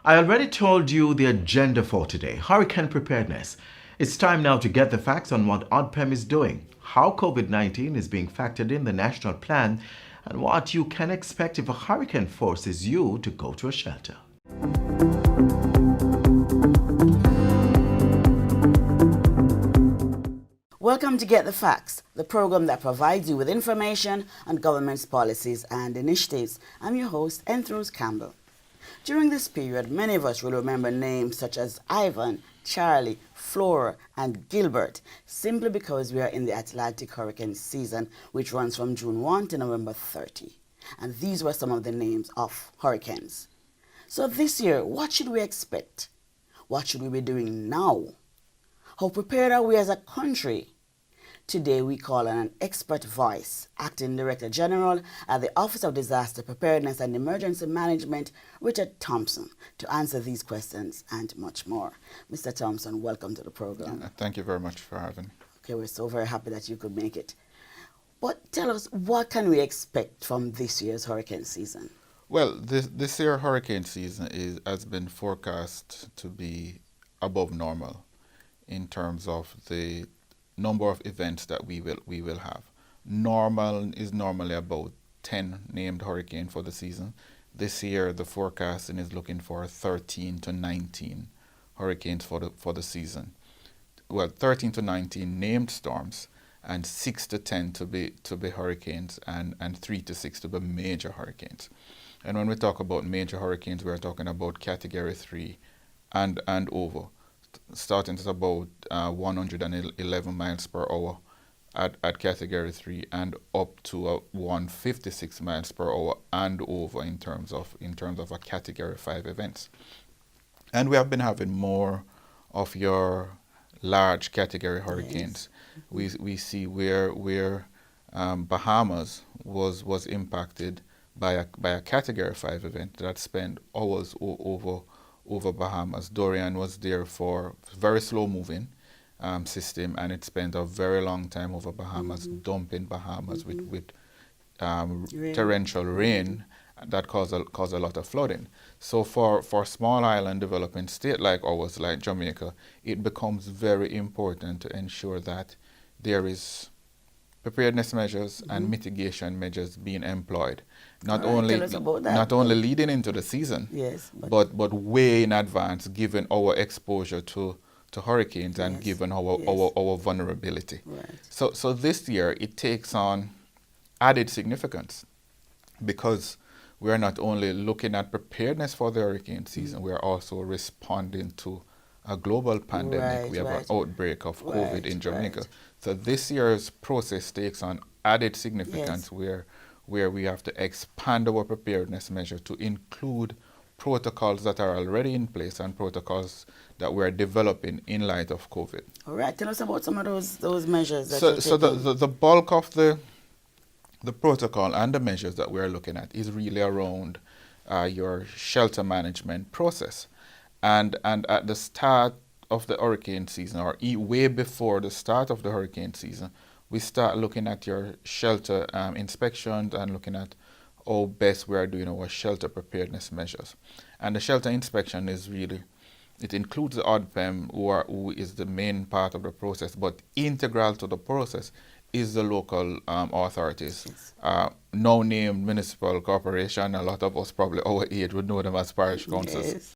I already told you the agenda for today, hurricane preparedness. It's time now to get the facts on what ODPEM is doing, how COVID-19 is being factored in the national plan, and what you can expect if a hurricane forces you to go to a shelter. Welcome to Get the Facts, the program that provides you with information on government's policies and initiatives. I'm your host, Enthros Campbell. During this period, many of us will remember names such as Ivan, Charlie, Flora, and Gilbert, simply because we are in the Atlantic hurricane season, which runs from June 1 to November 30. And these were some of the names of hurricanes. So this year, what should we expect? What should we be doing now? How prepared are we as a country? Today we call on an expert voice, Acting Director General at the Office of Disaster Preparedness and Emergency Management, Richard Thompson, to answer these questions and much more. Mr. Thompson, welcome to the program. Thank you very much for having me. Okay, we're so very happy that you could make it. But tell us, what can we expect from this year's hurricane season? Well, this year hurricane season has been forecast to be above normal in terms of the number of events that we will have. Normal is normally about 10 named hurricanes for the season. This year the forecasting is looking for 13 to 19 hurricanes for the season. Well, 13 to 19 named storms, and 6 to 10 to be hurricanes, and 3 to 6 to be major hurricanes. And when we talk about major hurricanes, we're talking about category 3 and over, starting at about 111 miles per hour at category 3 and up to 156 miles per hour and over in terms of a category 5 events. And we have been having more of your large category hurricanes. Yes. We see where Bahamas was impacted by a category 5 event that spent hours over Bahamas. Dorian was there for very slow moving system, and it spent a very long time over Bahamas, dumping Bahamas with torrential rain that caused a lot of flooding. So for small island developing state like ours, like Jamaica, it becomes very important to ensure that there is preparedness measures and mitigation measures being employed, not only leading into the season, yes, but way in advance, given our exposure to hurricanes and given our vulnerability. Right. So this year it takes on added significance, because we are not only looking at preparedness for the hurricane season, we are also responding to a global pandemic. Right, we have an outbreak of COVID in Jamaica. Right. So this year's process takes on added significance, where we have to expand our preparedness measure to include protocols that are already in place and protocols that we're developing in light of COVID. All right, tell us about some of those measures that So the bulk of the protocol and the measures that we're looking at is really around your shelter management process. And at the start of the hurricane season, or way before the start of the hurricane season, we start looking at your shelter inspections and looking at how best we are doing our shelter preparedness measures. And the shelter inspection is really, it includes the ODPEM, who is the main part of the process, but integral to the process is the local authorities. Yes. No named municipal corporation. A lot of us, probably our age, would know them as parish councils. Yes.